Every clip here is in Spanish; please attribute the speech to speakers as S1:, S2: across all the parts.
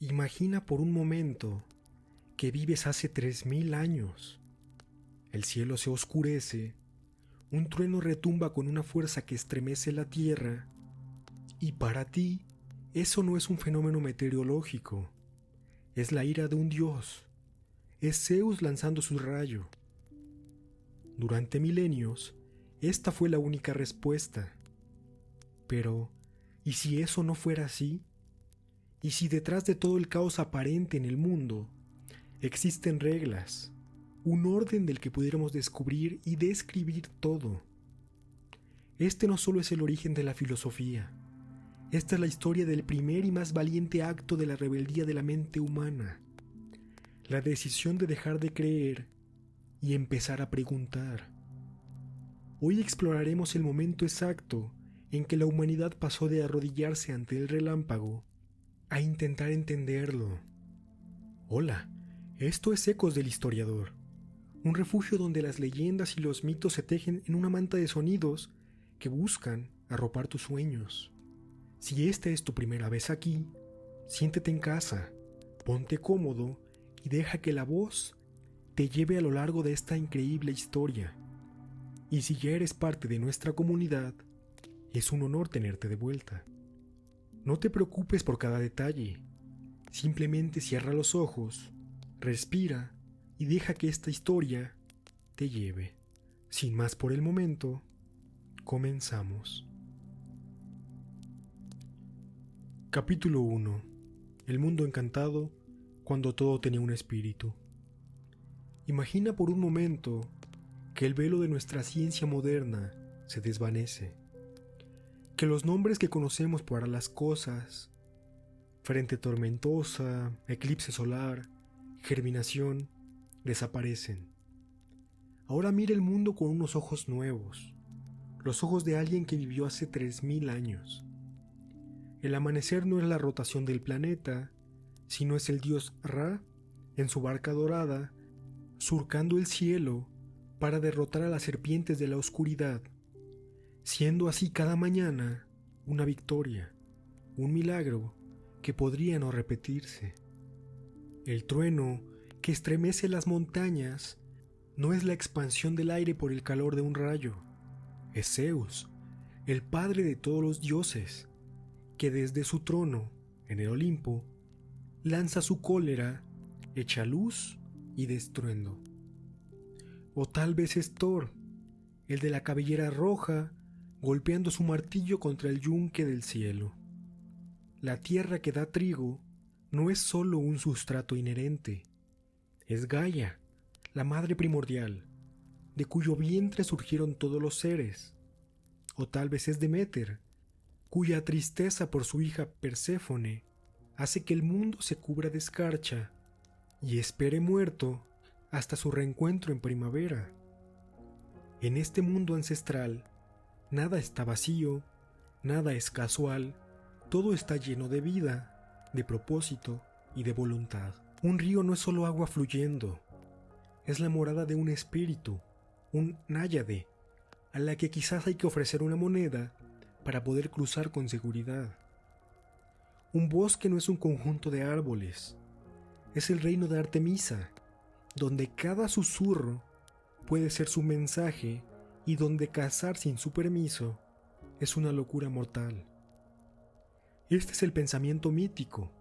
S1: Imagina por un momento que vives hace 3000 años. El cielo se oscurece, un trueno retumba con una fuerza que estremece la tierra, y para ti eso no es un fenómeno meteorológico, es la ira de un dios, es Zeus lanzando su rayo. Durante milenios, esta fue la única respuesta. Pero, ¿y si eso no fuera así? ¿Y si detrás de todo el caos aparente en el mundo existen reglas, un orden del que pudiéramos descubrir y describir todo? Este no solo es el origen de la filosofía, esta es la historia del primer y más valiente acto de la rebeldía de la mente humana, la decisión de dejar de creer y empezar a preguntar. Hoy exploraremos el momento exacto en que la humanidad pasó de arrodillarse ante el relámpago a intentar entenderlo. Hola, esto es Ecos del Historiador, un refugio donde las leyendas y los mitos se tejen en una manta de sonidos que buscan arropar tus sueños. Si esta es tu primera vez aquí, siéntete en casa, ponte cómodo y deja que la voz te lleve a lo largo de esta increíble historia. Y si ya eres parte de nuestra comunidad, es un honor tenerte de vuelta. No te preocupes por cada detalle, simplemente cierra los ojos, respira y deja que esta historia te lleve. Sin más por el momento, comenzamos. Capítulo 1. El mundo encantado cuando todo tenía un espíritu. Imagina por un momento que el velo de nuestra ciencia moderna se desvanece, que los nombres que conocemos para las cosas, frente tormentosa, eclipse solar, germinación, desaparecen. Ahora mira el mundo con unos ojos nuevos, los ojos de alguien que vivió hace 3000 años. El amanecer no es la rotación del planeta, sino es el dios Ra en su barca dorada, surcando el cielo para derrotar a las serpientes de la oscuridad, siendo así cada mañana una victoria, un milagro que podría no repetirse. El trueno que estremece las montañas no es la expansión del aire por el calor de un rayo, es Zeus, el padre de todos los dioses, que desde su trono, en el Olimpo, lanza su cólera, hecha luz y de estruendo. O tal vez es Thor, el de la cabellera roja, golpeando su martillo contra el yunque del cielo. La tierra que da trigo no es solo un sustrato inherente, es Gaia, la madre primordial, de cuyo vientre surgieron todos los seres. O tal vez es Deméter, cuya tristeza por su hija Perséfone hace que el mundo se cubra de escarcha y espere muerto hasta su reencuentro en primavera. En este mundo ancestral, nada está vacío, nada es casual, todo está lleno de vida, de propósito y de voluntad. Un río no es solo agua fluyendo, es la morada de un espíritu, un náyade, a la que quizás hay que ofrecer una moneda para poder cruzar con seguridad. Un bosque no es un conjunto de árboles, es el reino de Artemisa, donde cada susurro puede ser su mensaje y donde cazar sin su permiso es una locura mortal. Este es el pensamiento mítico,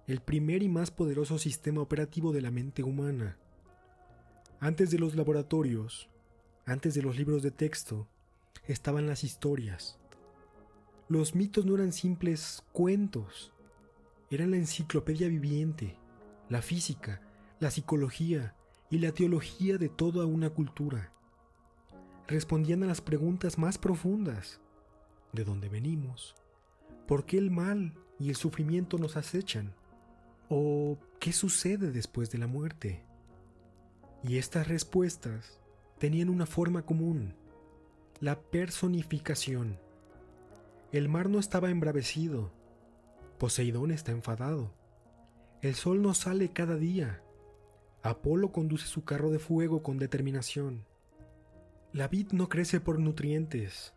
S1: el primer y más poderoso sistema operativo de la mente humana. Antes de los laboratorios, antes de los libros de texto, estaban las historias. Los mitos no eran simples cuentos, eran la enciclopedia viviente, la física, la psicología y la teología de toda una cultura. Respondían a las preguntas más profundas: ¿de dónde venimos? ¿Por qué el mal y el sufrimiento nos acechan? ¿O qué sucede después de la muerte? Y estas respuestas tenían una forma común: la personificación. El mar no estaba embravecido, Poseidón está enfadado. El sol no sale cada día, Apolo conduce su carro de fuego con determinación. La vid no crece por nutrientes,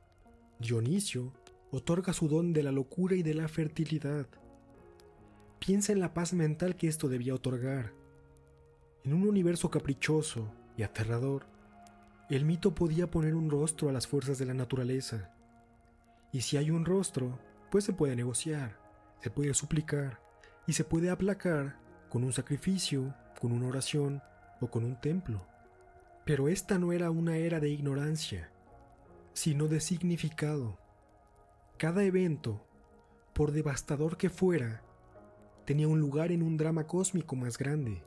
S1: Dionisio otorga su don de la locura y de la fertilidad. Piensa en la paz mental que esto debía otorgar. En un universo caprichoso y aterrador, el mito podía poner un rostro a las fuerzas de la naturaleza. Y si hay un rostro, pues se puede negociar, se puede suplicar y se puede aplacar con un sacrificio, con una oración o con un templo. Pero esta no era una era de ignorancia, sino de significado. Cada evento, por devastador que fuera, tenía un lugar en un drama cósmico más grande.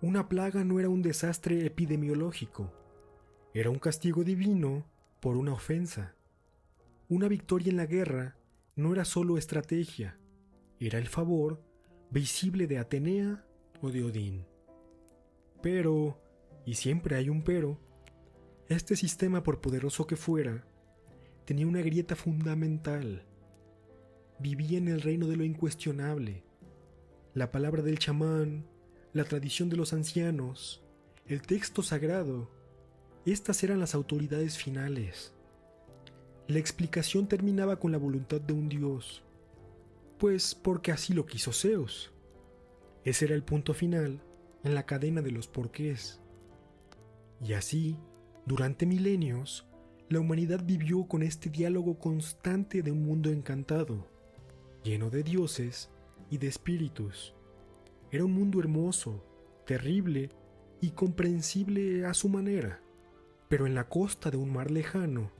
S1: Una plaga no era un desastre epidemiológico, era un castigo divino por una ofensa. Una victoria en la guerra no era solo estrategia, era el favor visible de Atenea o de Odín. Pero, y siempre hay un pero, este sistema, por poderoso que fuera, tenía una grieta fundamental. Vivía en el reino de lo incuestionable. La palabra del chamán, la tradición de los ancianos, el texto sagrado, estas eran las autoridades finales. La explicación terminaba con la voluntad de un dios, pues porque así lo quiso Zeus. Ese era el punto final en la cadena de los porqués. Y así, durante milenios, la humanidad vivió con este diálogo constante de un mundo encantado, lleno de dioses y de espíritus. Era un mundo hermoso, terrible y comprensible a su manera, pero en la costa de un mar lejano,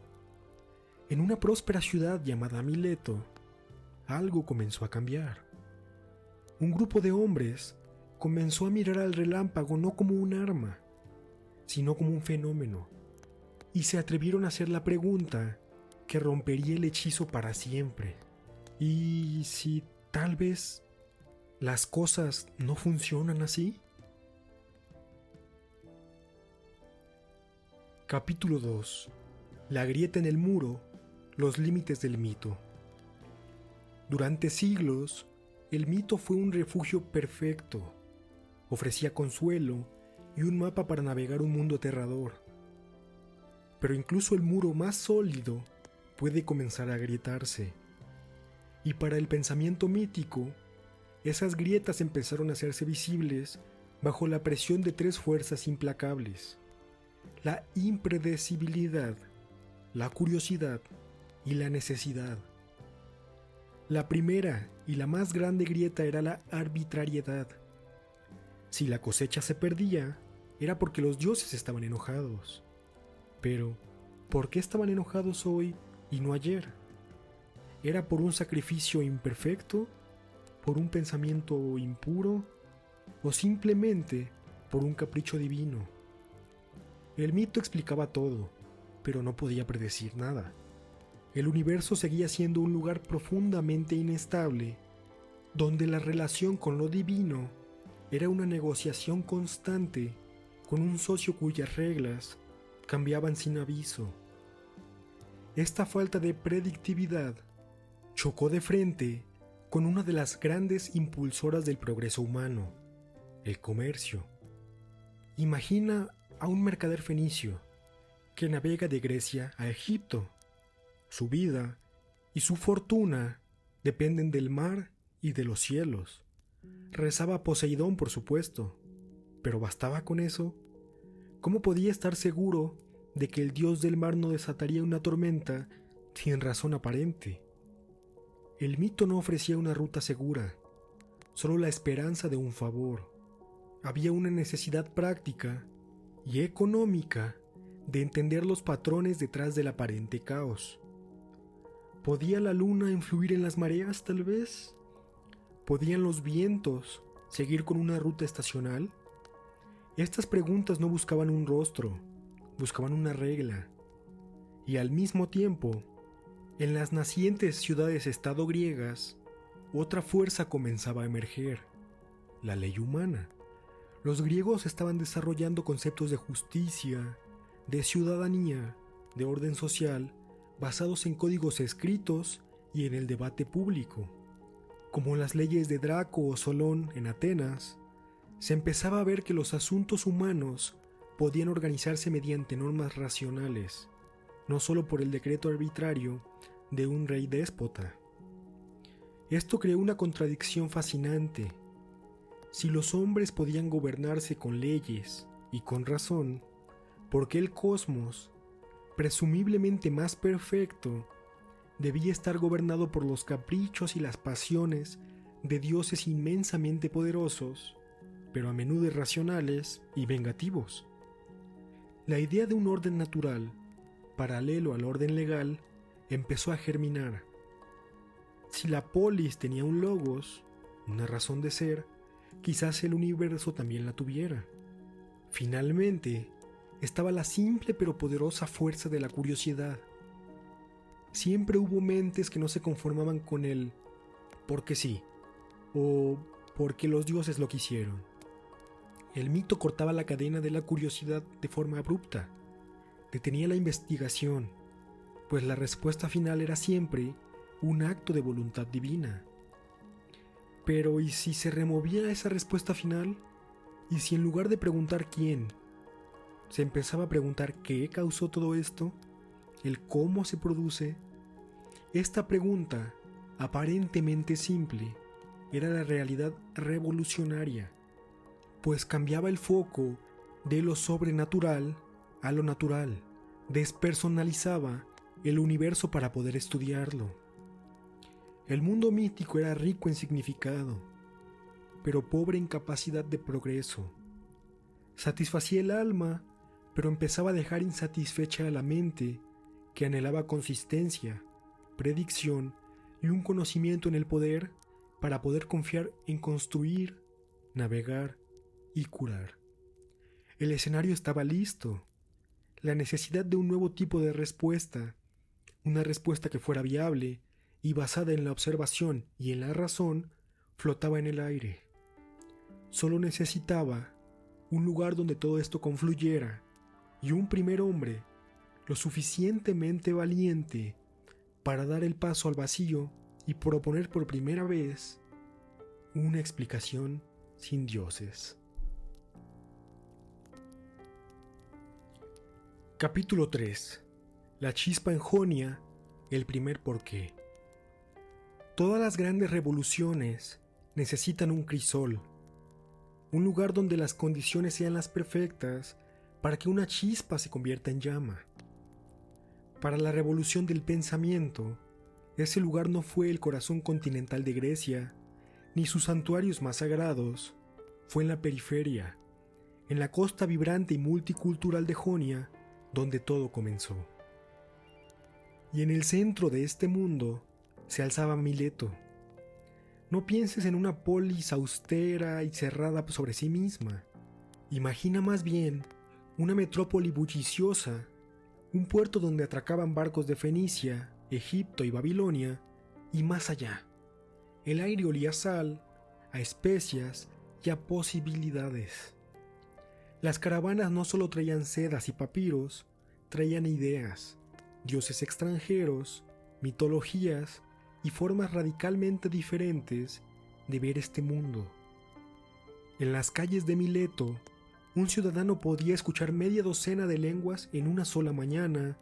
S1: en una próspera ciudad llamada Mileto, algo comenzó a cambiar. Un grupo de hombres comenzó a mirar al relámpago no como un arma, sino como un fenómeno, y se atrevieron a hacer la pregunta que rompería el hechizo para siempre. ¿Y si tal vez las cosas no funcionan así? Capítulo 2. La grieta en el muro, los límites del mito. Durante siglos, el mito fue un refugio perfecto. Ofrecía consuelo y un mapa para navegar un mundo aterrador. Pero incluso el muro más sólido puede comenzar a agrietarse. Y para el pensamiento mítico, esas grietas empezaron a hacerse visibles bajo la presión de tres fuerzas implacables: la impredecibilidad, la curiosidad y la necesidad. La primera y la más grande grieta era la arbitrariedad. Si la cosecha se perdía, era porque los dioses estaban enojados. Pero, ¿por qué estaban enojados hoy y no ayer? ¿Era por un sacrificio imperfecto? ¿Por un pensamiento impuro? ¿O simplemente por un capricho divino? El mito explicaba todo, pero no podía predecir nada. El universo seguía siendo un lugar profundamente inestable, donde la relación con lo divino era una negociación constante con un socio cuyas reglas cambiaban sin aviso. Esta falta de predictividad chocó de frente con una de las grandes impulsoras del progreso humano, el comercio. Imagina a un mercader fenicio que navega de Grecia a Egipto. Su vida y su fortuna dependen del mar y de los cielos. Rezaba a Poseidón, por supuesto, pero ¿bastaba con eso? ¿Cómo podía estar seguro de que el dios del mar no desataría una tormenta sin razón aparente? El mito no ofrecía una ruta segura, solo la esperanza de un favor. Había una necesidad práctica y económica de entender los patrones detrás del aparente caos. ¿Podía la luna influir en las mareas, tal vez? ¿Podían los vientos seguir con una ruta estacional? Estas preguntas no buscaban un rostro, buscaban una regla. Y al mismo tiempo, en las nacientes ciudades-estado griegas, otra fuerza comenzaba a emerger: la ley humana. Los griegos estaban desarrollando conceptos de justicia, de ciudadanía, de orden social, basados en códigos escritos y en el debate público. Como las leyes de Draco o Solón en Atenas, se empezaba a ver que los asuntos humanos podían organizarse mediante normas racionales, no solo por el decreto arbitrario de un rey déspota. Esto creó una contradicción fascinante. Si los hombres podían gobernarse con leyes y con razón, ¿por qué el cosmos, presumiblemente más perfecto, debía estar gobernado por los caprichos y las pasiones de dioses inmensamente poderosos, pero a menudo irracionales y vengativos? La idea de un orden natural, paralelo al orden legal, empezó a germinar. Si la polis tenía un logos, una razón de ser, quizás el universo también la tuviera. Finalmente, estaba la simple pero poderosa fuerza de la curiosidad. Siempre hubo mentes que no se conformaban con el porque sí, o porque los dioses lo quisieron. El mito cortaba la cadena de la curiosidad de forma abrupta, detenía la investigación, pues la respuesta final era siempre un acto de voluntad divina. Pero ¿y si se removía esa respuesta final? ¿Y si en lugar de preguntar quién, se empezaba a preguntar qué causó todo esto? ¿El cómo se produce? Esta pregunta, aparentemente simple, era la realidad revolucionaria, pues cambiaba el foco de lo sobrenatural a lo natural, despersonalizaba el universo para poder estudiarlo. El mundo mítico era rico en significado, pero pobre en capacidad de progreso. Satisfacía el alma, pero empezaba a dejar insatisfecha a la mente, que anhelaba consistencia, predicción y un conocimiento en el poder para poder confiar en construir, navegar y curar. El escenario estaba listo. La necesidad de un nuevo tipo de respuesta, una respuesta que fuera viable y basada en la observación y en la razón, flotaba en el aire. Solo necesitaba un lugar donde todo esto confluyera y un primer hombre lo suficientemente valiente para dar el paso al vacío y proponer por primera vez una explicación sin dioses. Capítulo 3. La chispa en Jonia, el primer porqué. Todas las grandes revoluciones necesitan un crisol, un lugar donde las condiciones sean las perfectas para que una chispa se convierta en llama. Para la revolución del pensamiento, ese lugar no fue el corazón continental de Grecia, ni sus santuarios más sagrados, fue en la periferia, en la costa vibrante y multicultural de Jonia, donde todo comenzó. Y en el centro de este mundo se alzaba Mileto. No pienses en una polis austera y cerrada sobre sí misma. Imagina más bien una metrópoli bulliciosa, un puerto donde atracaban barcos de Fenicia, Egipto y Babilonia, y más allá. El aire olía a sal, a especias y a posibilidades. Las caravanas no solo traían sedas y papiros, traían ideas, dioses extranjeros, mitologías y formas radicalmente diferentes de ver este mundo. En las calles de Mileto, un ciudadano podía escuchar media docena de lenguas en una sola mañana,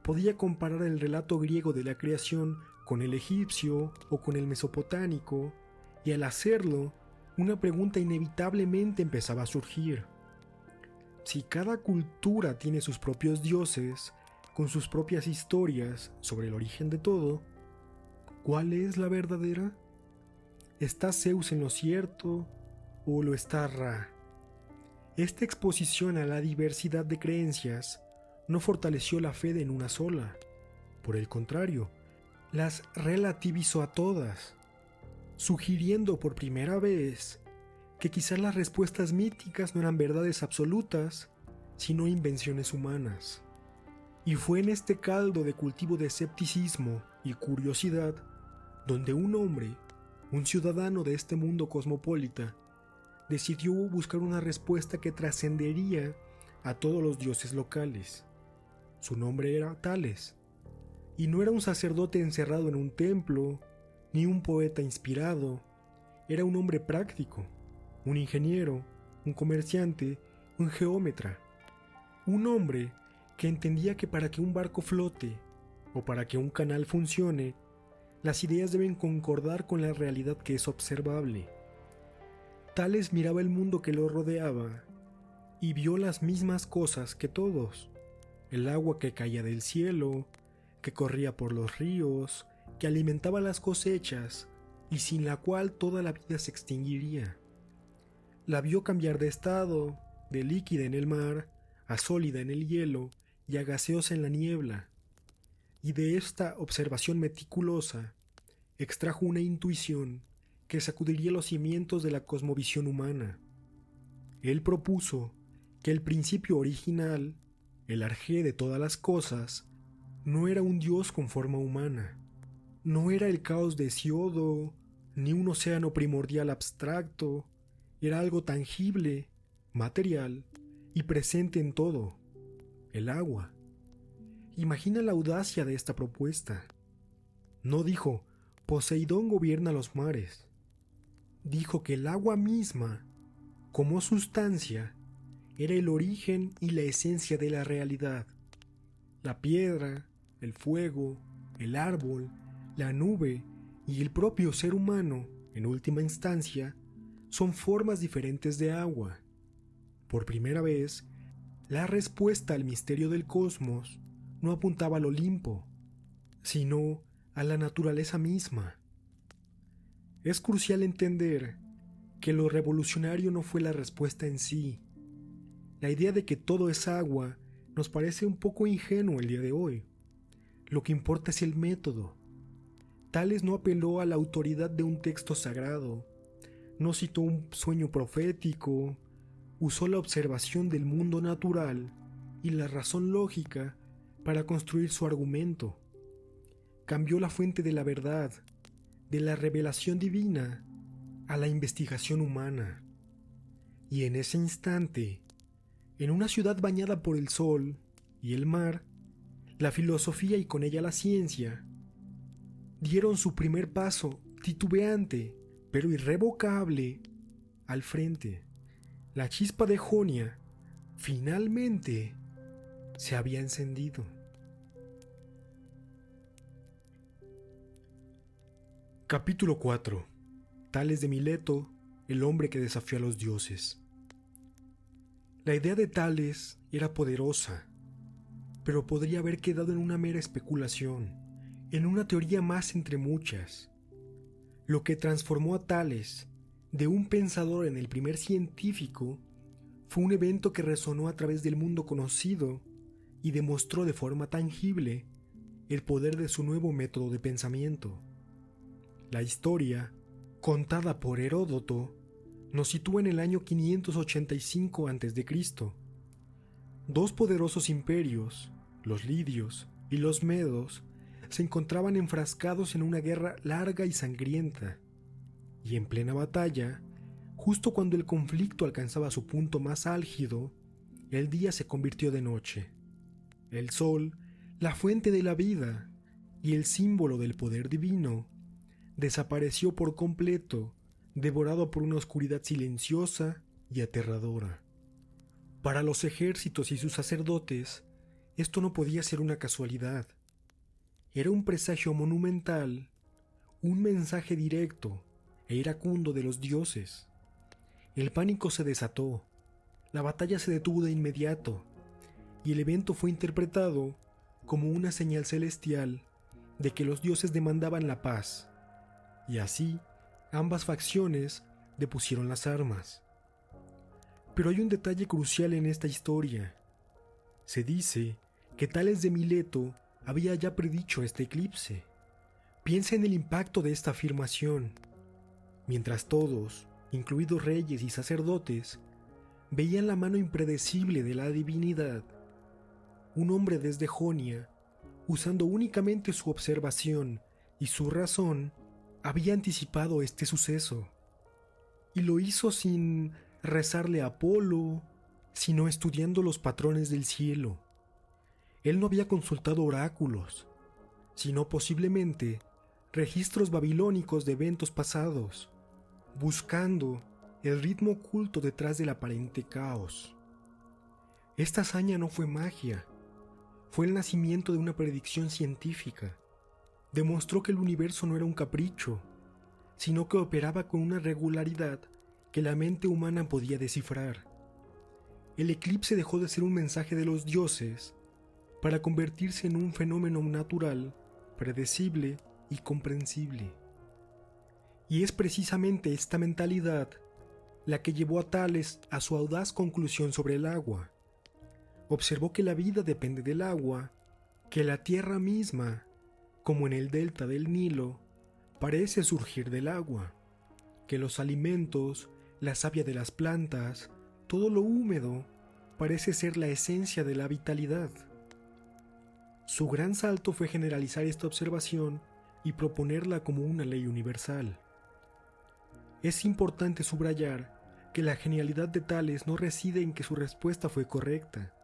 S1: podía comparar el relato griego de la creación con el egipcio o con el mesopotámico, y al hacerlo, una pregunta inevitablemente empezaba a surgir. Si cada cultura tiene sus propios dioses, con sus propias historias sobre el origen de todo, ¿cuál es la verdadera? ¿Está Zeus en lo cierto o lo está Ra? Esta exposición a la diversidad de creencias no fortaleció la fe en una sola. Por el contrario, las relativizó a todas, sugiriendo por primera vez que quizás las respuestas míticas no eran verdades absolutas, sino invenciones humanas. Y fue en este caldo de cultivo de escepticismo y curiosidad donde un hombre, un ciudadano de este mundo cosmopolita, decidió buscar una respuesta que trascendería a todos los dioses locales. Su nombre era Tales, y no era un sacerdote encerrado en un templo, ni un poeta inspirado. Era un hombre práctico, un ingeniero, un comerciante, un geómetra. Un hombre que entendía que para que un barco flote o para que un canal funcione, las ideas deben concordar con la realidad que es observable. Tales miraba el mundo que lo rodeaba y vio las mismas cosas que todos: el agua que caía del cielo, que corría por los ríos, que alimentaba las cosechas y sin la cual toda la vida se extinguiría. La vio cambiar de estado, de líquida en el mar, a sólida en el hielo y a gaseosa en la niebla. Y de esta observación meticulosa extrajo una intuición que sacudiría los cimientos de la cosmovisión humana. Él propuso que el principio original, el arjé de todas las cosas, no era un dios con forma humana, no era el caos de Hesiodo, ni un océano primordial abstracto, era algo tangible, material y presente en todo: el agua. Imagina la audacia de esta propuesta. No dijo: Poseidón gobierna los mares. Dijo que el agua misma, como sustancia, era el origen y la esencia de la realidad. La piedra, el fuego, el árbol, la nube y el propio ser humano, en última instancia, son formas diferentes de agua. Por primera vez, la respuesta al misterio del cosmos no apuntaba al Olimpo, sino a la naturaleza misma. Es crucial entender que lo revolucionario no fue la respuesta en sí. La idea de que todo es agua nos parece un poco ingenuo el día de hoy. Lo que importa es el método. Tales no apeló a la autoridad de un texto sagrado, no citó un sueño profético, usó la observación del mundo natural y la razón lógica para construir su argumento. Cambió la fuente de la verdad, de la revelación divina, a la investigación humana. Y en ese instante, en una ciudad bañada por el sol y el mar, la filosofía y con ella la ciencia dieron su primer paso, titubeante pero irrevocable, al frente. La chispa de Jonia finalmente se había encendido. Capítulo 4. Tales de Mileto, el hombre que desafió a los dioses. La idea de Tales era poderosa, pero podría haber quedado en una mera especulación, en una teoría más entre muchas. Lo que transformó a Tales de un pensador en el primer científico fue un evento que resonó a través del mundo conocido y demostró de forma tangible el poder de su nuevo método de pensamiento. La historia, contada por Heródoto, nos sitúa en el año 585 a.C. Dos poderosos imperios, los lidios y los medos, se encontraban enfrascados en una guerra larga y sangrienta, y en plena batalla, justo cuando el conflicto alcanzaba su punto más álgido, el día se convirtió de noche. El sol, la fuente de la vida y el símbolo del poder divino, desapareció por completo, devorado por una oscuridad silenciosa y aterradora. Para los ejércitos y sus sacerdotes, esto no podía ser una casualidad. Era un presagio monumental, un mensaje directo e iracundo de los dioses. El pánico se desató, la batalla se detuvo de inmediato, y el evento fue interpretado como una señal celestial de que los dioses demandaban la paz, y así ambas facciones depusieron las armas. Pero hay un detalle crucial en esta historia. Se dice que Tales de Mileto había ya predicho este eclipse. Piensa en el impacto de esta afirmación. Mientras todos, incluidos reyes y sacerdotes, veían la mano impredecible de la divinidad, un hombre desde Jonia, usando únicamente su observación y su razón, había anticipado este suceso. Y lo hizo sin rezarle a Apolo, sino estudiando los patrones del cielo. Él no había consultado oráculos, sino posiblemente registros babilónicos de eventos pasados, buscando el ritmo oculto detrás del aparente caos. Esta hazaña no fue magia, fue el nacimiento de una predicción científica, demostró que el universo no era un capricho, sino que operaba con una regularidad que la mente humana podía descifrar. El eclipse dejó de ser un mensaje de los dioses para convertirse en un fenómeno natural, predecible y comprensible. Y es precisamente esta mentalidad la que llevó a Tales a su audaz conclusión sobre el agua. Observó que la vida depende del agua, que la tierra misma, como en el delta del Nilo, parece surgir del agua, que los alimentos, la savia de las plantas, todo lo húmedo, parece ser la esencia de la vitalidad. Su gran salto fue generalizar esta observación y proponerla como una ley universal. Es importante subrayar que la genialidad de Tales no reside en que su respuesta fue correcta.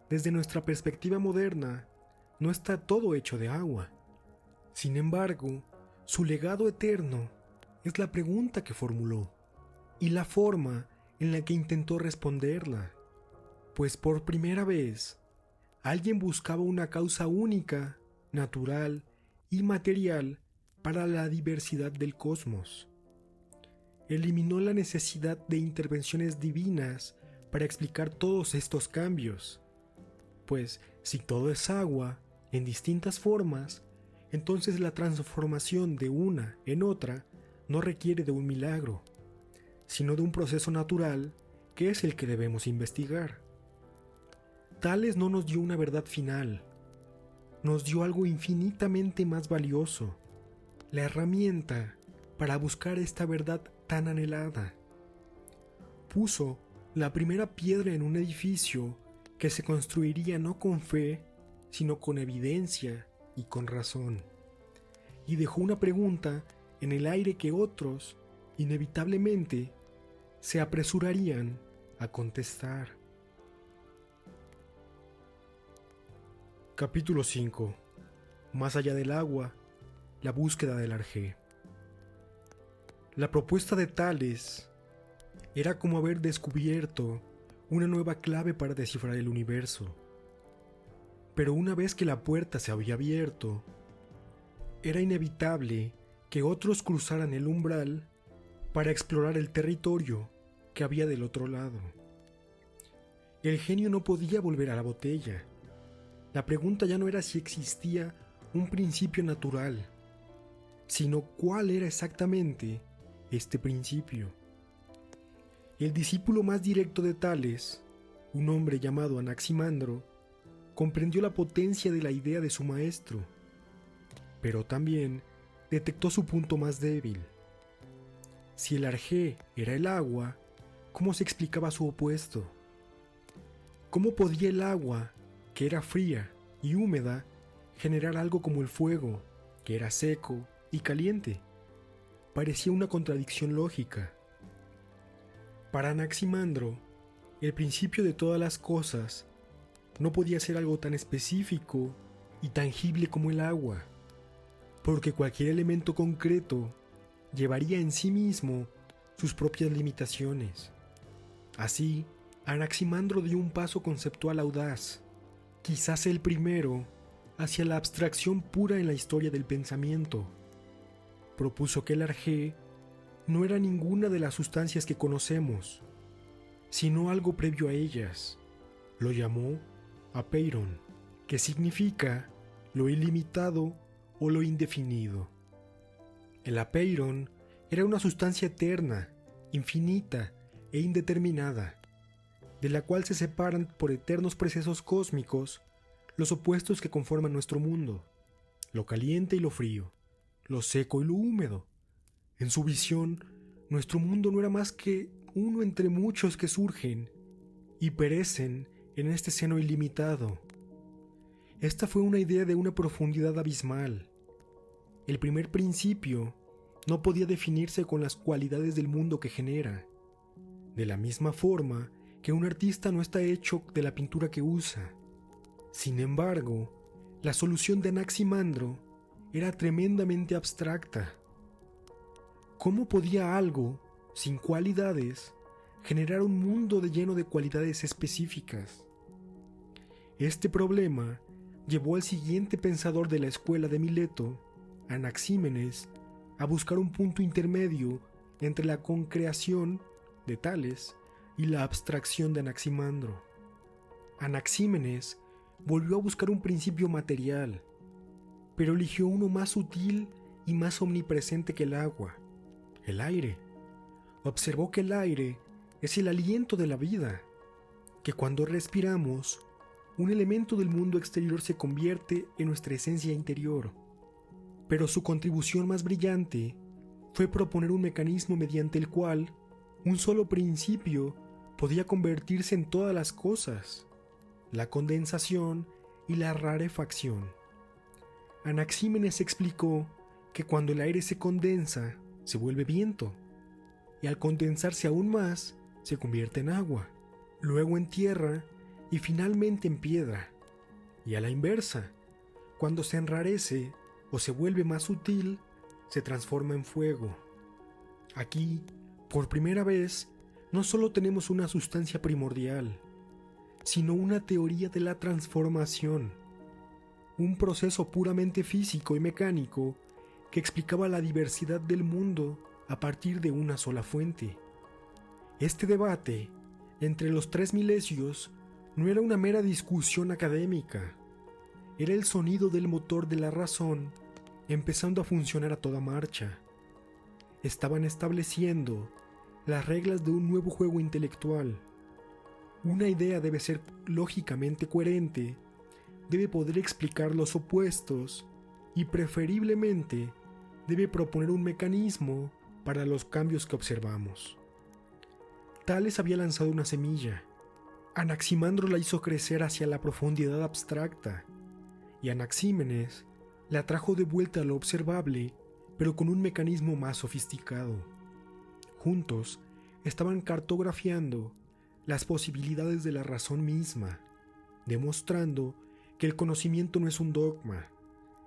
S1: Desde nuestra perspectiva moderna, no está todo hecho de agua. Sin embargo, su legado eterno es la pregunta que formuló y la forma en la que intentó responderla, pues por primera vez, alguien buscaba una causa única, natural y material para la diversidad del cosmos. Eliminó la necesidad de intervenciones divinas para explicar todos estos cambios, pues si todo es agua, en distintas formas, entonces la transformación de una en otra no requiere de un milagro, sino de un proceso natural que es el que debemos investigar. Tales no nos dio una verdad final, nos dio algo infinitamente más valioso, la herramienta para buscar esta verdad tan anhelada. Puso la primera piedra en un edificio que se construiría no con fe, sino con evidencia y con razón, y dejó una pregunta en el aire que otros, inevitablemente, se apresurarían a contestar. Capítulo 5. Más allá del agua, la búsqueda del Arjé. La propuesta de Tales era como haber descubierto una nueva clave para descifrar el universo. Pero una vez que la puerta se había abierto, era inevitable que otros cruzaran el umbral para explorar el territorio que había del otro lado. El genio no podía volver a la botella. La pregunta ya no era si existía un principio natural, sino cuál era exactamente este principio. El discípulo más directo de Tales, un hombre llamado Anaximandro, comprendió la potencia de la idea de su maestro, pero también detectó su punto más débil. Si el Arjé era el agua, ¿cómo se explicaba su opuesto? ¿Cómo podía el agua, que era fría y húmeda, generar algo como el fuego, que era seco y caliente? Parecía una contradicción lógica. Para Anaximandro, el principio de todas las cosas no podía ser algo tan específico y tangible como el agua, porque cualquier elemento concreto llevaría en sí mismo sus propias limitaciones. Así, Anaximandro dio un paso conceptual audaz, quizás el primero, hacia la abstracción pura en la historia del pensamiento. Propuso que el Arjé no era ninguna de las sustancias que conocemos, sino algo previo a ellas. Lo llamó apeiron, que significa lo ilimitado o lo indefinido. El apeiron era una sustancia eterna, infinita e indeterminada, de la cual se separan por eternos procesos cósmicos los opuestos que conforman nuestro mundo, lo caliente y lo frío, lo seco y lo húmedo. En su visión, nuestro mundo no era más que uno entre muchos que surgen y perecen en este seno ilimitado. Esta fue una idea de una profundidad abismal. El primer principio no podía definirse con las cualidades del mundo que genera, de la misma forma que un artista no está hecho de la pintura que usa. Sin embargo, la solución de Anaximandro era tremendamente abstracta. ¿Cómo podía algo sin cualidades generar un mundo lleno de cualidades específicas? Este problema llevó al siguiente pensador de la escuela de Mileto, Anaxímenes, a buscar un punto intermedio entre la concreación de Tales y la abstracción de Anaximandro. Anaxímenes volvió a buscar un principio material, pero eligió uno más sutil y más omnipresente que el agua, el aire. Observó que el aire es el aliento de la vida, que cuando respiramos, un elemento del mundo exterior se convierte en nuestra esencia interior. Pero su contribución más brillante fue proponer un mecanismo mediante el cual un solo principio podía convertirse en todas las cosas: la condensación y la rarefacción. Anaxímenes explicó que cuando el aire se condensa, se vuelve viento, y al condensarse aún más, se convierte en agua, luego en tierra y finalmente en piedra. Y a la inversa, cuando se enrarece o se vuelve más sutil, se transforma en fuego. Aquí, por primera vez, no solo tenemos una sustancia primordial, sino una teoría de la transformación, un proceso puramente físico y mecánico que explicaba la diversidad del mundo a partir de una sola fuente. Este debate entre los tres milesios no era una mera discusión académica, era el sonido del motor de la razón empezando a funcionar a toda marcha. Estaban estableciendo las reglas de un nuevo juego intelectual. Una idea debe ser lógicamente coherente, debe poder explicar los opuestos y preferiblemente debe proponer un mecanismo para los cambios que observamos. Tales había lanzado una semilla. Anaximandro la hizo crecer hacia la profundidad abstracta, y Anaxímenes la trajo de vuelta a lo observable, pero con un mecanismo más sofisticado. Juntos estaban cartografiando las posibilidades de la razón misma, demostrando que el conocimiento no es un dogma,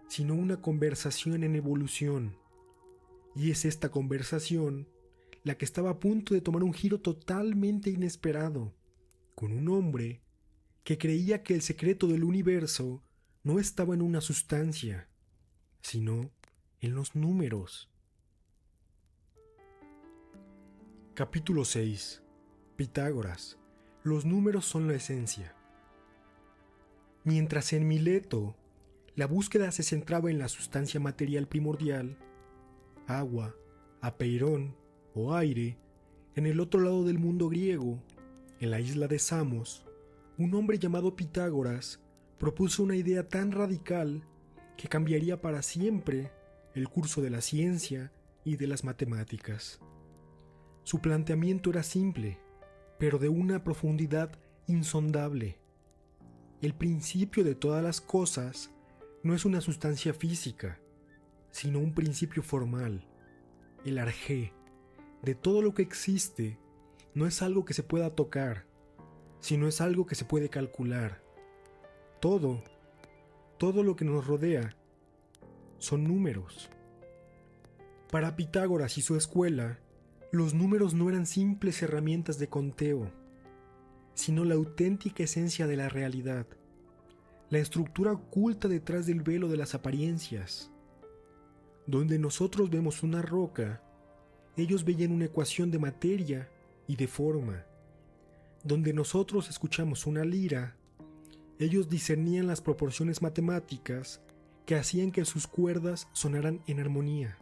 S1: sino una conversación en evolución. Y es esta conversación la que estaba a punto de tomar un giro totalmente inesperado, con un hombre que creía que el secreto del universo no estaba en una sustancia, sino en los números. Capítulo 6. Pitágoras. Los números son la esencia. Mientras en Mileto la búsqueda se centraba en la sustancia material primordial, agua, apeirón o aire, en el otro lado del mundo griego, en la isla de Samos, un hombre llamado Pitágoras propuso una idea tan radical que cambiaría para siempre el curso de la ciencia y de las matemáticas. Su planteamiento era simple, pero de una profundidad insondable. El principio de todas las cosas no es una sustancia física, sino un principio formal. El arjé de todo lo que existe no es algo que se pueda tocar, sino es algo que se puede calcular. Todo lo que nos rodea son números. Para Pitágoras y su escuela, los números no eran simples herramientas de conteo, sino la auténtica esencia de la realidad, la estructura oculta detrás del velo de las apariencias. Donde nosotros vemos una roca, ellos veían una ecuación de materia y de forma. Donde nosotros escuchamos una lira, ellos discernían las proporciones matemáticas que hacían que sus cuerdas sonaran en armonía.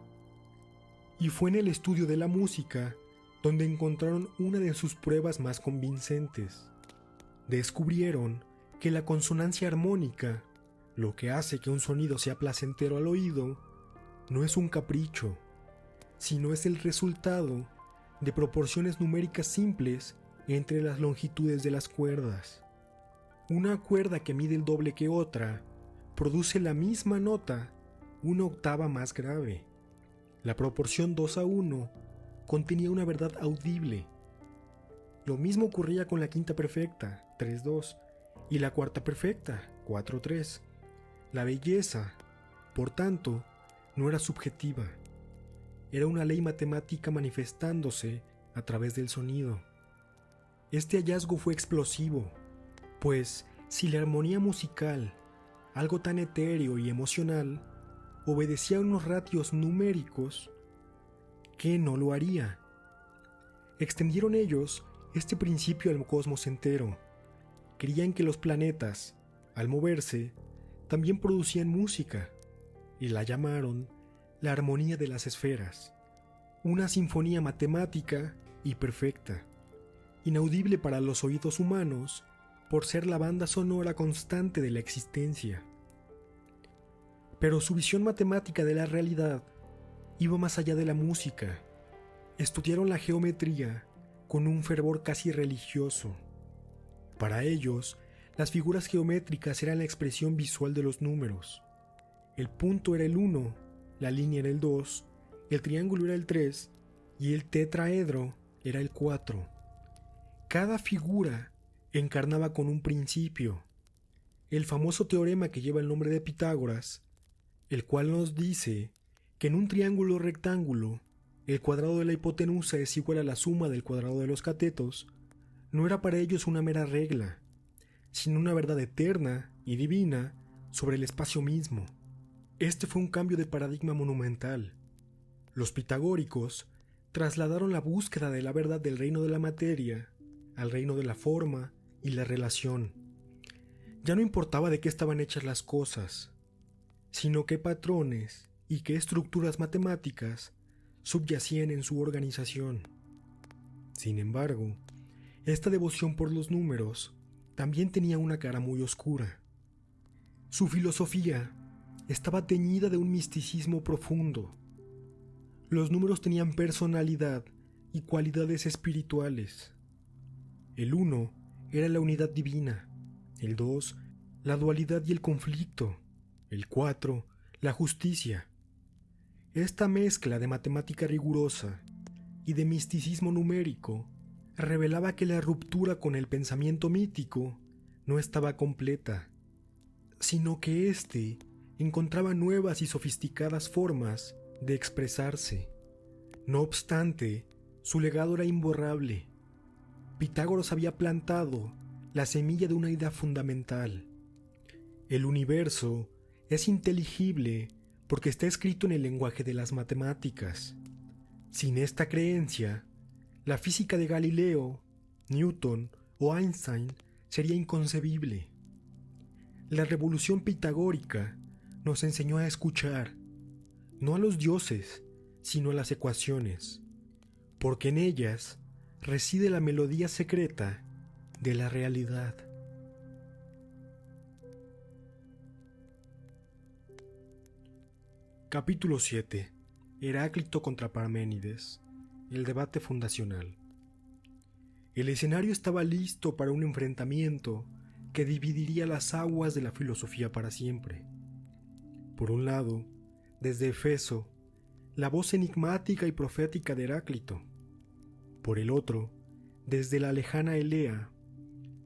S1: Y fue en el estudio de la música donde encontraron una de sus pruebas más convincentes. Descubrieron que la consonancia armónica, lo que hace que un sonido sea placentero al oído, no es un capricho, sino es el resultado de proporciones numéricas simples entre las longitudes de las cuerdas. Una cuerda que mide el doble que otra produce la misma nota una octava más grave. La proporción 2:1 contenía una verdad audible. Lo mismo ocurría con la quinta perfecta, 3:2, y la cuarta perfecta, 4:3. La belleza, por tanto, no era subjetiva. Era una ley matemática manifestándose a través del sonido. Este hallazgo fue explosivo, pues si la armonía musical algo tan etéreo y emocional, obedecía a unos ratios numéricos, ¿qué no lo haría? Extendieron ellos este principio al cosmos entero. Creían que los planetas, al moverse, también producían música, y la llamaron la armonía de las esferas, una sinfonía matemática y perfecta, inaudible para los oídos humanos por ser la banda sonora constante de la existencia. Pero su visión matemática de la realidad iba más allá de la música. Estudiaron la geometría con un fervor casi religioso. Para ellos, las figuras geométricas eran la expresión visual de los números. El punto era el 1, la línea era el 2, el triángulo era el 3 y el tetraedro era el 4. Cada figura encarnaba con un principio. El famoso teorema que lleva el nombre de Pitágoras, el cual nos dice que en un triángulo rectángulo el cuadrado de la hipotenusa es igual a la suma del cuadrado de los catetos, no era para ellos una mera regla, sino una verdad eterna y divina sobre el espacio mismo. Este fue un cambio de paradigma monumental. Los pitagóricos trasladaron la búsqueda de la verdad del reino de la materia al reino de la forma y la relación. Ya no importaba de qué estaban hechas las cosas, sino qué patrones y qué estructuras matemáticas subyacían en su organización. Sin embargo, esta devoción por los números también tenía una cara muy oscura. Su filosofía estaba teñida de un misticismo profundo. Los números tenían personalidad y cualidades espirituales. El 1 era la unidad divina, el 2 la dualidad y el conflicto, el 4 la justicia. Esta mezcla de matemática rigurosa y de misticismo numérico revelaba que la ruptura con el pensamiento mítico no estaba completa, sino que éste encontraba nuevas y sofisticadas formas de expresarse. No obstante, su legado era imborrable. Pitágoras había plantado la semilla de una idea fundamental. El universo es inteligible porque está escrito en el lenguaje de las matemáticas. Sin esta creencia, la física de Galileo, Newton o Einstein sería inconcebible. La revolución pitagórica nos enseñó a escuchar, no a los dioses, sino a las ecuaciones, porque en ellas reside la melodía secreta de la realidad. Capítulo 7. Heráclito contra Parménides. El debate fundacional. El escenario estaba listo para un enfrentamiento que dividiría las aguas de la filosofía para siempre. Por un lado, desde Efeso, la voz enigmática y profética de Heráclito. Por el otro, desde la lejana Elea,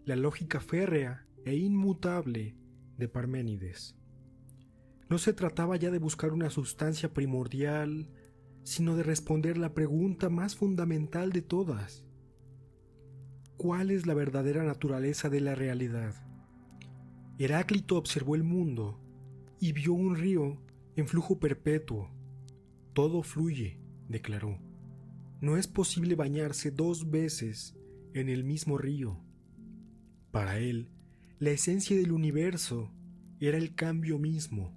S1: la lógica férrea e inmutable de Parménides. No se trataba ya de buscar una sustancia primordial, sino de responder la pregunta más fundamental de todas. ¿Cuál es la verdadera naturaleza de la realidad? Heráclito observó el mundo y vio un río en flujo perpetuo. Todo fluye, declaró. No es posible bañarse 2 veces en el mismo río. Para él, la esencia del universo era el cambio mismo.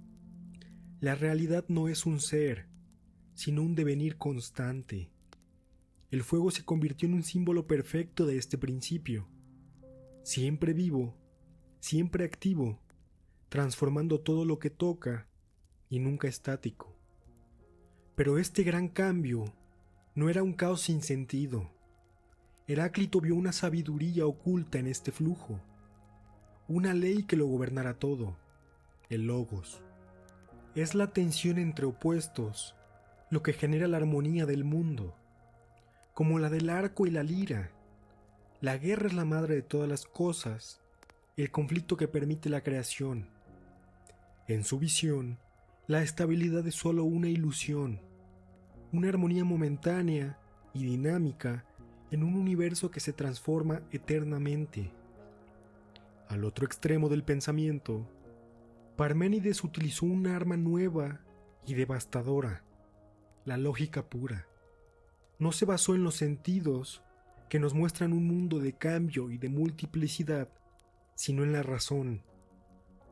S1: La realidad no es un ser, sino un devenir constante. El fuego se convirtió en un símbolo perfecto de este principio. Siempre vivo, siempre activo, transformando todo lo que toca y nunca estático. Pero este gran cambio no era un caos sin sentido. Heráclito vio una sabiduría oculta en este flujo, una ley que lo gobernara todo, el logos. Es la tensión entre opuestos lo que genera la armonía del mundo, como la del arco y la lira. La guerra es la madre de todas las cosas, el conflicto que permite la creación. En su visión, la estabilidad es solo una ilusión, una armonía momentánea y dinámica en un universo que se transforma eternamente. Al otro extremo del pensamiento, Parménides utilizó un arma nueva y devastadora, la lógica pura. No se basó en los sentidos que nos muestran un mundo de cambio y de multiplicidad, sino en la razón.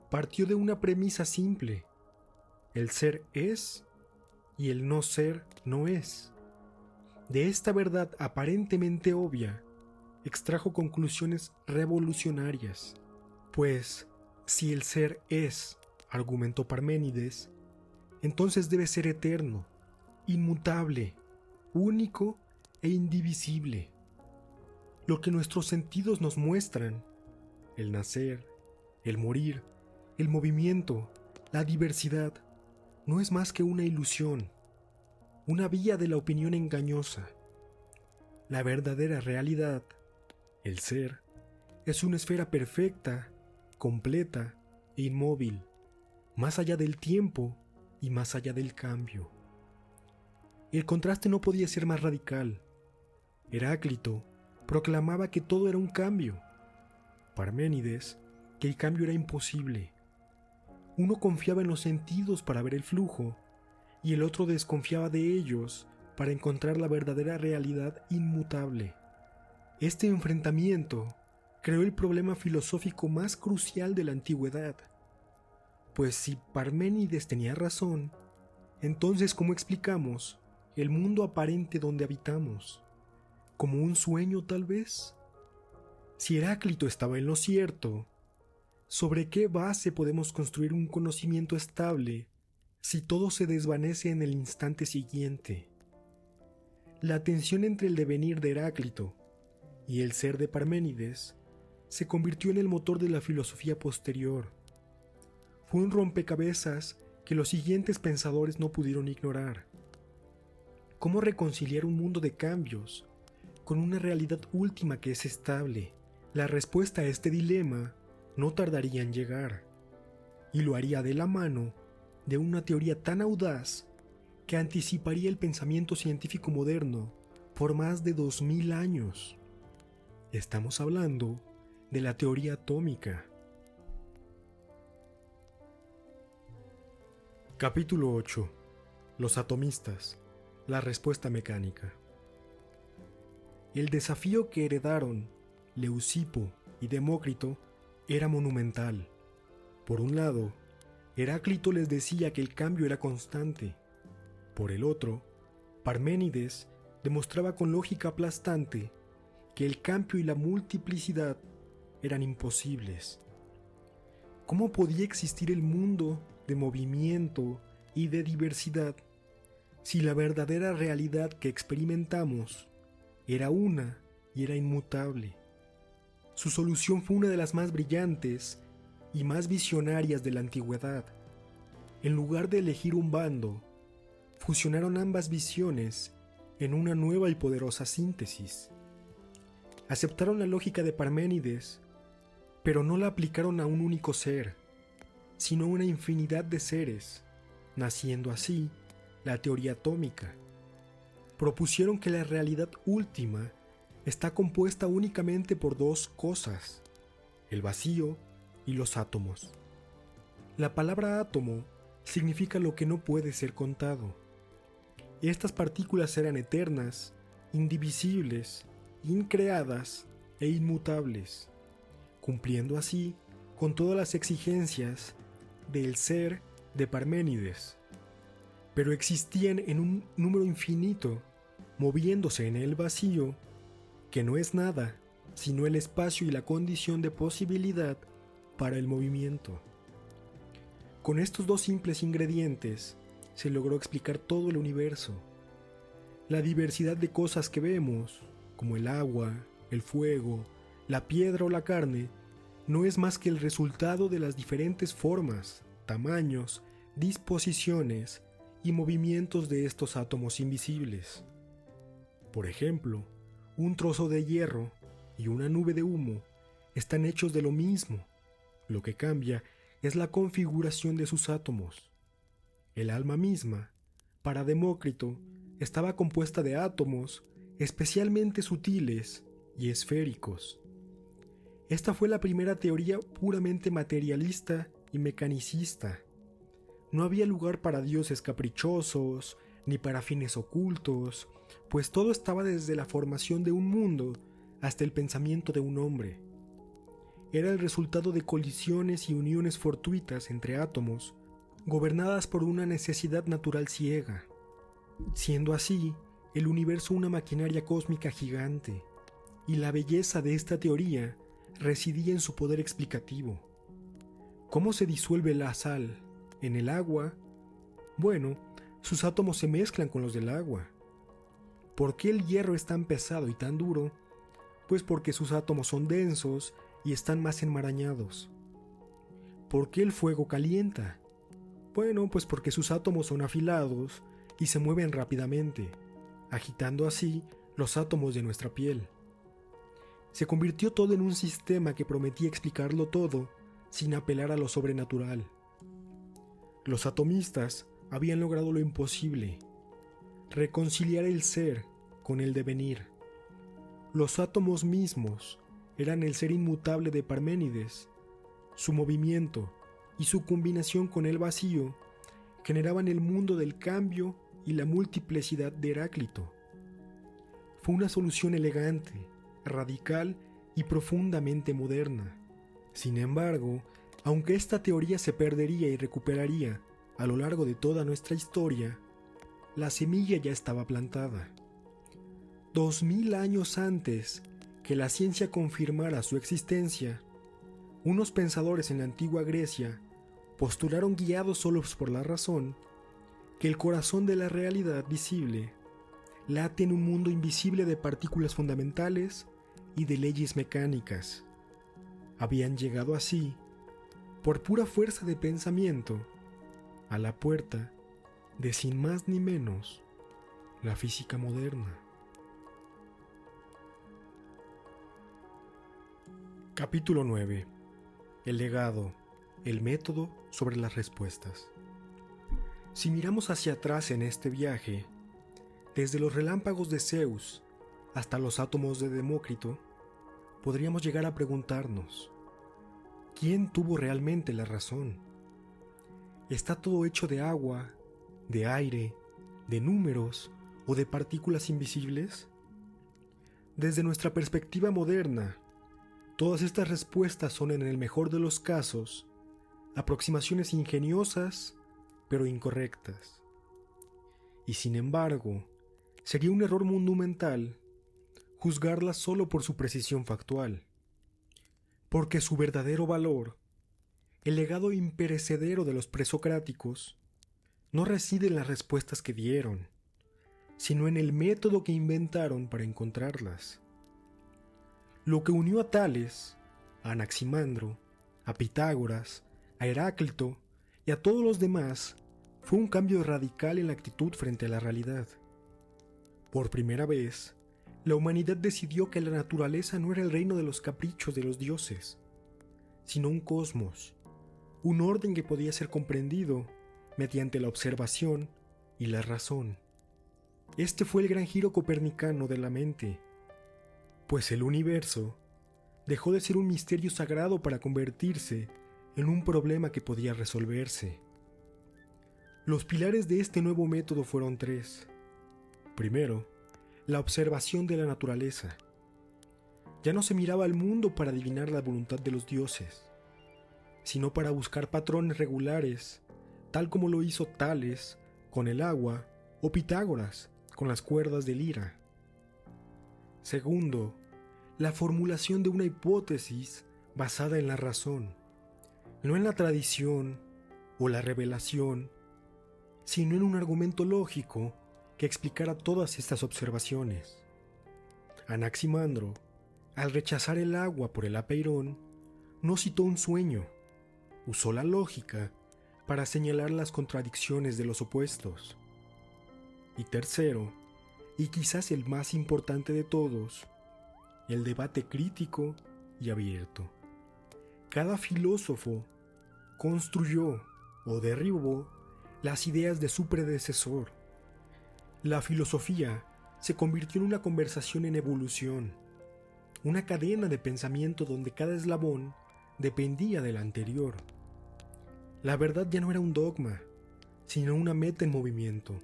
S1: Partió de una premisa simple: el ser es y el no ser no es. De esta verdad aparentemente obvia, extrajo conclusiones revolucionarias. Pues, si el ser es, argumentó Parménides, entonces debe ser eterno, inmutable, único e indivisible. Lo que nuestros sentidos nos muestran, el nacer, el morir, el movimiento, la diversidad, no es más que una ilusión, una vía de la opinión engañosa. La verdadera realidad, el ser, es una esfera perfecta, completa e inmóvil, más allá del tiempo y más allá del cambio. El contraste no podía ser más radical. Heráclito proclamaba que todo era un cambio. Parménides, que el cambio era imposible. Uno confiaba en los sentidos para ver el flujo, y el otro desconfiaba de ellos para encontrar la verdadera realidad inmutable. Este enfrentamiento creó el problema filosófico más crucial de la antigüedad. Pues si Parménides tenía razón, entonces ¿cómo explicamos el mundo aparente donde habitamos? ¿Como un sueño tal vez? Si Heráclito estaba en lo cierto, ¿sobre qué base podemos construir un conocimiento estable si todo se desvanece en el instante siguiente? La tensión entre el devenir de Heráclito y el ser de Parménides se convirtió en el motor de la filosofía posterior. Fue un rompecabezas que los siguientes pensadores no pudieron ignorar. ¿Cómo reconciliar un mundo de cambios con una realidad última que es estable? La respuesta a este dilema no tardaría en llegar, y lo haría de la mano de una teoría tan audaz que anticiparía el pensamiento científico moderno por más de 2000 años. Estamos hablando de la teoría atómica. Capítulo 8. Los atomistas. La respuesta mecánica. El desafío que heredaron Leucipo y Demócrito era monumental. Por un lado, Heráclito les decía que el cambio era constante. Por el otro, Parménides demostraba con lógica aplastante que el cambio y la multiplicidad eran imposibles. ¿Cómo podía existir el mundo de movimiento y de diversidad si la verdadera realidad que experimentamos era una y era inmutable? Su solución fue una de las más brillantes y más visionarias de la antigüedad. En lugar de elegir un bando, fusionaron ambas visiones en una nueva y poderosa síntesis. Aceptaron la lógica de Parménides, pero no la aplicaron a un único ser, sino a una infinidad de seres, naciendo así la teoría atómica. Propusieron que la realidad última está compuesta únicamente por dos cosas: el vacío y los átomos. La palabra átomo significa lo que no puede ser contado. Estas partículas eran eternas, indivisibles, increadas e inmutables, cumpliendo así con todas las exigencias del ser de Parménides. Pero existían en un número infinito, moviéndose en el vacío, que no es nada, sino el espacio y la condición de posibilidad para el movimiento. Con estos dos simples ingredientes se logró explicar todo el universo. La diversidad de cosas que vemos, como el agua, el fuego, la piedra o la carne, no es más que el resultado de las diferentes formas, tamaños, disposiciones y movimientos de estos átomos invisibles. Por ejemplo, un trozo de hierro y una nube de humo están hechos de lo mismo. Lo que cambia es la configuración de sus átomos. El alma misma, para Demócrito, estaba compuesta de átomos especialmente sutiles y esféricos. Esta fue la primera teoría puramente materialista y mecanicista. No había lugar para dioses caprichosos, ni para fines ocultos, pues todo estaba desde la formación de un mundo hasta el pensamiento de un hombre. Era el resultado de colisiones y uniones fortuitas entre átomos, gobernadas por una necesidad natural ciega, siendo así el universo una maquinaria cósmica gigante, y la belleza de esta teoría residía en su poder explicativo. ¿Cómo se disuelve la sal en el agua? Bueno, sus átomos se mezclan con los del agua. ¿Por qué el hierro es tan pesado y tan duro? Pues porque sus átomos son densos y están más enmarañados. ¿Por qué el fuego calienta? Bueno, pues porque sus átomos son afilados y se mueven rápidamente, agitando así los átomos de nuestra piel. Se convirtió todo en un sistema que prometía explicarlo todo sin apelar a lo sobrenatural. Los atomistas habían logrado lo imposible: reconciliar el ser con el devenir. Los átomos mismos eran el ser inmutable de Parménides. Su movimiento y su combinación con el vacío generaban el mundo del cambio y la multiplicidad de Heráclito. Fue una solución elegante, radical y profundamente moderna. Sin embargo, aunque esta teoría se perdería y recuperaría a lo largo de toda nuestra historia, la semilla ya estaba plantada. 2000 años antes que la ciencia confirmara su existencia, unos pensadores en la antigua Grecia postularon, guiados solos por la razón, que el corazón de la realidad visible late en un mundo invisible de partículas fundamentales y de leyes mecánicas. Habían llegado así, por pura fuerza de pensamiento, a la puerta de, sin más ni menos, la física moderna. Capítulo 9. El legado, el método sobre las respuestas. Si miramos hacia atrás en este viaje, desde los relámpagos de Zeus hasta los átomos de Demócrito, podríamos llegar a preguntarnos: ¿quién tuvo realmente la razón? ¿Está todo hecho de agua, de aire, de números o de partículas invisibles? Desde nuestra perspectiva moderna, todas estas respuestas son, en el mejor de los casos, aproximaciones ingeniosas pero incorrectas. Y sin embargo, sería un error monumental juzgarlas solo por su precisión factual, porque su verdadero valor, el legado imperecedero de los presocráticos, no reside en las respuestas que dieron, sino en el método que inventaron para encontrarlas. Lo que unió a Tales, a Anaximandro, a Pitágoras, a Heráclito y a todos los demás fue un cambio radical en la actitud frente a la realidad. Por primera vez, la humanidad decidió que la naturaleza no era el reino de los caprichos de los dioses, sino un cosmos, un orden que podía ser comprendido mediante la observación y la razón. Este fue el gran giro copernicano de la mente, pues el universo dejó de ser un misterio sagrado para convertirse en un problema que podía resolverse. Los pilares de este nuevo método fueron tres. Primero, la observación de la naturaleza. Ya no se miraba al mundo para adivinar la voluntad de los dioses, sino para buscar patrones regulares, tal como lo hizo Tales con el agua o Pitágoras con las cuerdas de lira. Segundo, la formulación de una hipótesis basada en la razón, no en la tradición o la revelación, sino en un argumento lógico que explicara todas estas observaciones. Anaximandro, al rechazar el agua por el apeirón, no citó un sueño, usó la lógica para señalar las contradicciones de los opuestos. Y tercero, y quizás el más importante de todos, el debate crítico y abierto. Cada filósofo construyó o derribó las ideas de su predecesor. La filosofía se convirtió en una conversación en evolución, una cadena de pensamiento donde cada eslabón dependía del anterior. La verdad ya no era un dogma, sino una meta en movimiento,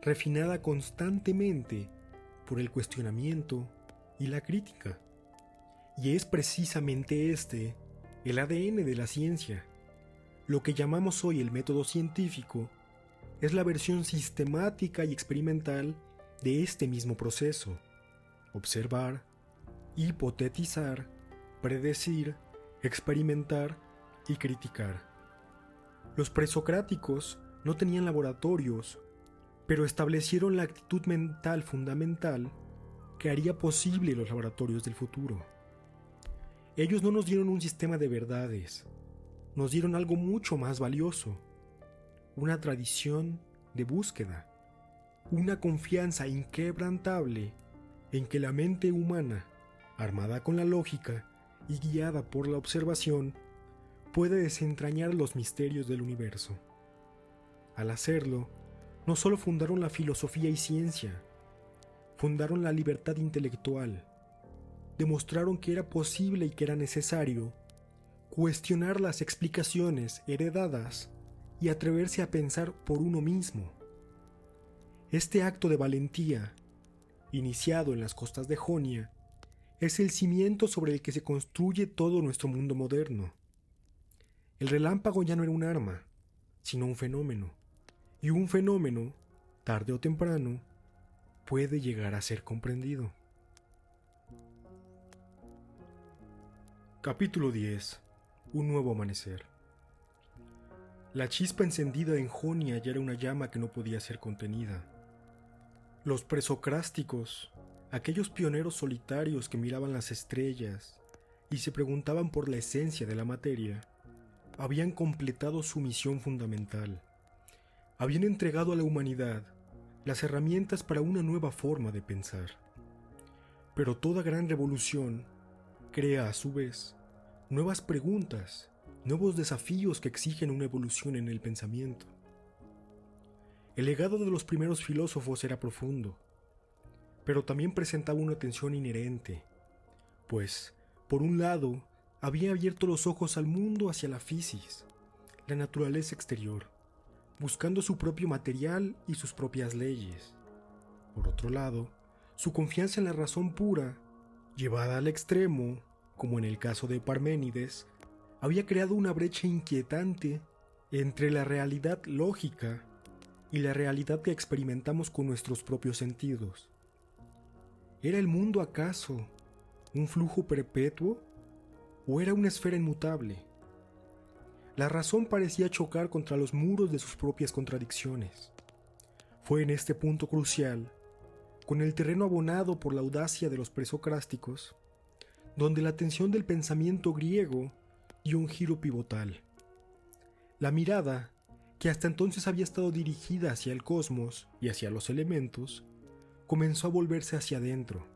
S1: refinada constantemente por el cuestionamiento y la crítica. Y es precisamente este el ADN de la ciencia. Lo que llamamos hoy el método científico es la versión sistemática y experimental de este mismo proceso: observar, hipotetizar, predecir, experimentar y criticar. Los presocráticos no tenían laboratorios, pero establecieron la actitud mental fundamental que haría posible los laboratorios del futuro. Ellos no nos dieron un sistema de verdades, nos dieron algo mucho más valioso: una tradición de búsqueda, una confianza inquebrantable en que la mente humana, armada con la lógica y guiada por la observación, puede desentrañar los misterios del universo. Al hacerlo, no solo fundaron la filosofía y ciencia, fundaron la libertad intelectual, demostraron que era posible y que era necesario cuestionar las explicaciones heredadas y atreverse a pensar por uno mismo. Este acto de valentía, iniciado en las costas de Jonia, es el cimiento sobre el que se construye todo nuestro mundo moderno. El relámpago ya no era un arma, sino un fenómeno, y un fenómeno, tarde o temprano, puede llegar a ser comprendido. Capítulo 10. Un nuevo amanecer. La chispa encendida en Jonia ya era una llama que no podía ser contenida. Los presocrásticos, aquellos pioneros solitarios que miraban las estrellas y se preguntaban por la esencia de la materia, habían completado su misión fundamental. Habían entregado a la humanidad las herramientas para una nueva forma de pensar. Pero toda gran revolución crea a su vez nuevas preguntas, nuevos desafíos que exigen una evolución en el pensamiento. El legado de los primeros filósofos era profundo, pero también presentaba una tensión inherente, pues, por un lado, había abierto los ojos al mundo hacia la physis, la naturaleza exterior, buscando su propio material y sus propias leyes. Por otro lado, su confianza en la razón pura, llevada al extremo, como en el caso de Parménides, había creado una brecha inquietante entre la realidad lógica y la realidad que experimentamos con nuestros propios sentidos. ¿Era el mundo acaso un flujo perpetuo o era una esfera inmutable? La razón parecía chocar contra los muros de sus propias contradicciones. Fue en este punto crucial, con el terreno abonado por la audacia de los presocrásticos, donde la atención del pensamiento griego dio un giro pivotal. La mirada, que hasta entonces había estado dirigida hacia el cosmos y hacia los elementos, comenzó a volverse hacia adentro.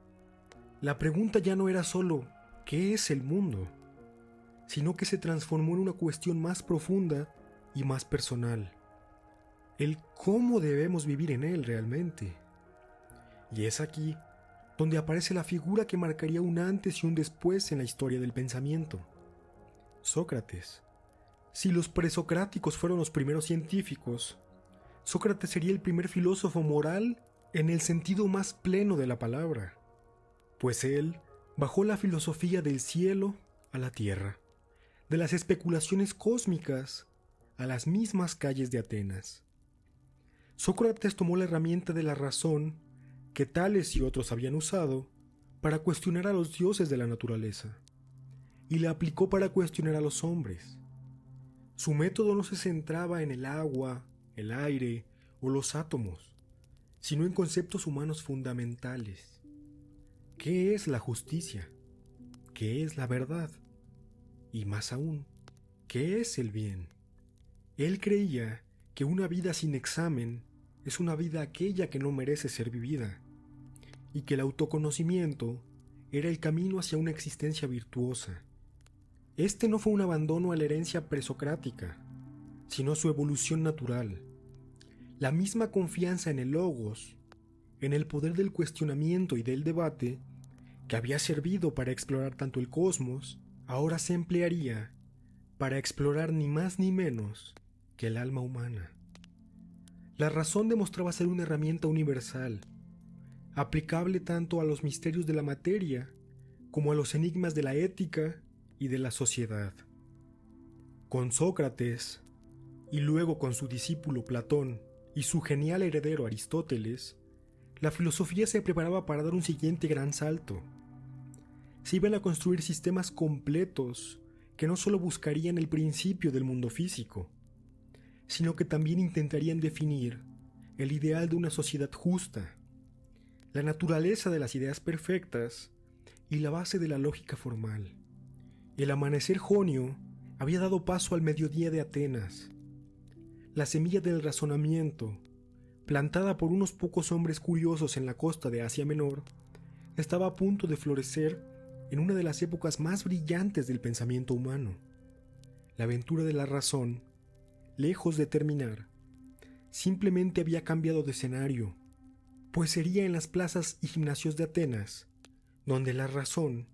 S1: La pregunta ya no era solo ¿qué es el mundo?, sino que se transformó en una cuestión más profunda y más personal: el cómo debemos vivir en él realmente. Y es aquí donde aparece la figura que marcaría un antes y un después en la historia del pensamiento: Sócrates. Si los presocráticos fueron los primeros científicos, Sócrates sería el primer filósofo moral en el sentido más pleno de la palabra, pues él bajó la filosofía del cielo a la tierra, de las especulaciones cósmicas a las mismas calles de Atenas. Sócrates tomó la herramienta de la razón que Tales y otros habían usado para cuestionar a los dioses de la naturaleza, y la aplicó para cuestionar a los hombres. Su método no se centraba en el agua, el aire o los átomos, sino en conceptos humanos fundamentales. ¿Qué es la justicia? ¿Qué es la verdad? Y más aún, ¿qué es el bien? Él creía que una vida sin examen es una vida aquella que no merece ser vivida, y que el autoconocimiento era el camino hacia una existencia virtuosa. Este no fue un abandono a la herencia presocrática, sino su evolución natural. La misma confianza en el logos, en el poder del cuestionamiento y del debate, que había servido para explorar tanto el cosmos, ahora se emplearía para explorar ni más ni menos que el alma humana. La razón demostraba ser una herramienta universal, aplicable tanto a los misterios de la materia como a los enigmas de la ética y de la sociedad. Con Sócrates, y luego con su discípulo Platón y su genial heredero Aristóteles, la filosofía se preparaba para dar un siguiente gran salto. Se iban a construir sistemas completos que no solo buscarían el principio del mundo físico, sino que también intentarían definir el ideal de una sociedad justa, la naturaleza de las ideas perfectas y la base de la lógica formal. El amanecer jonio había dado paso al mediodía de Atenas. La semilla del razonamiento, plantada por unos pocos hombres curiosos en la costa de Asia Menor, estaba a punto de florecer en una de las épocas más brillantes del pensamiento humano. La aventura de la razón, lejos de terminar, simplemente había cambiado de escenario, pues sería en las plazas y gimnasios de Atenas donde la razón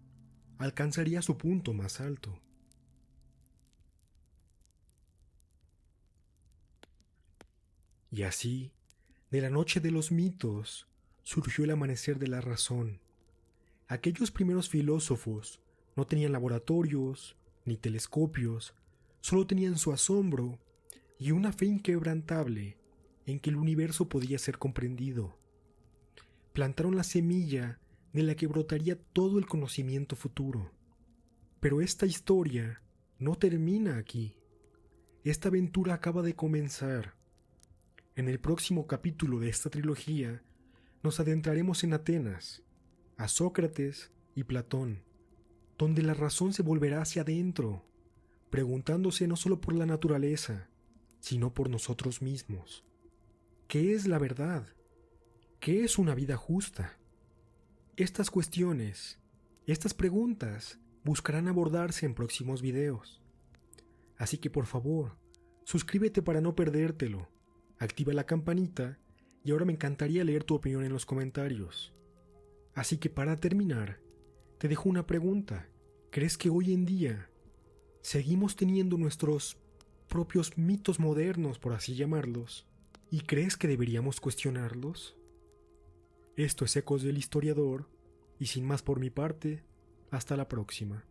S1: alcanzaría su punto más alto. Y así, de la noche de los mitos, surgió el amanecer de la razón. Aquellos primeros filósofos no tenían laboratorios ni telescopios, solo tenían su asombro y una fe inquebrantable en que el universo podía ser comprendido. Plantaron la semilla de la que brotaría todo el conocimiento futuro. Pero esta historia no termina aquí. Esta aventura acaba de comenzar. En el próximo capítulo de esta trilogía nos adentraremos en Atenas, a Sócrates y Platón, donde la razón se volverá hacia adentro, preguntándose no solo por la naturaleza, sino por nosotros mismos. ¿Qué es la verdad? ¿Qué es una vida justa? Estas cuestiones, estas preguntas, buscarán abordarse en próximos videos. Así que por favor, suscríbete para no perdértelo, activa la campanita y ahora me encantaría leer tu opinión en los comentarios. Así que para terminar, te dejo una pregunta. ¿Crees que hoy en día seguimos teniendo nuestros propios mitos modernos, por así llamarlos, y crees que deberíamos cuestionarlos? Esto es Ecos del Historiador, y sin más por mi parte, hasta la próxima.